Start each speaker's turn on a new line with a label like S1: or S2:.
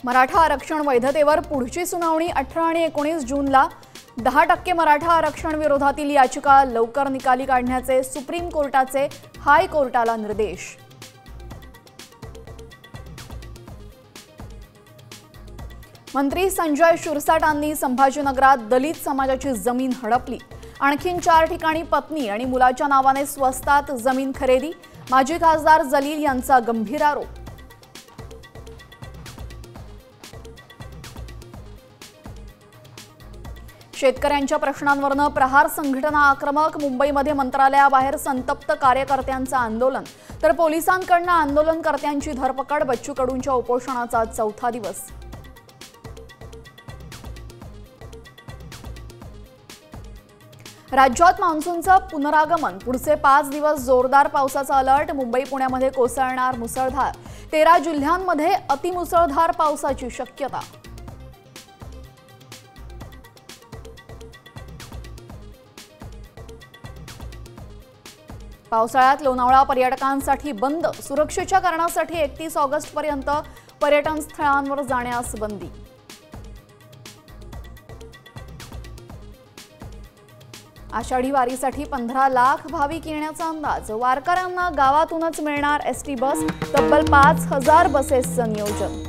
S1: मराठा आरक्षण वैधतेवर पुढची सुनावणी 18 आणि 19 जूनला। 10% मराठा आरक्षण विरोधातील याचिका लवकर निकाली काढण्याचे सुप्रीम कोर्टाचे हाय कोर्टाला निर्देश। मंत्री संजय शिरसाटांनी संभाजीनगरात दलित समाजाची जमीन हडपली। आणखीन 4 ठिकाणी पत्नी आणि मुलाच्या नावाने स्वस्तात जमीन खरेदी। माजी खासदार जलील यांचा गंभीर आरोप। शेतकऱ्यांच्या प्रश्नांवरनं प्रहार संघटना आक्रमक। मुंबईमध्ये मंत्रालयाबाहेर संतप्त कार्यकर्त्यांचं आंदोलन, तर पोलिसांकडून आंदोलनकर्त्यांची धरपकड। बच्चू कडूंच्या उपोषणाचा 4था दिवस। राज्यात मान्सूनचं पुनरागमन। पुढचे 5 दिवस जोरदार पावसाचा अलर्ट। मुंबई पुण्यामध्ये कोसळणार मुसळधार। 13 जिल्ह्यांमध्ये अतिमुसळधार पावसाची शक्यता। पावसाळ्यात लोणावळा पर्यटकांसाठी बंद। सुरक्षेच्या कारणासाठी 31 ऑगस्टपर्यंत पर्यटन स्थळांवर जाण्यास बंदी। आषाढी वारीसाठी 15 लाख भाविक येण्याचा अंदाज। वारकऱ्यांना गावातूनच मिळणार एसटी बस। तब्बल 5000 बसेसचं नियोजन।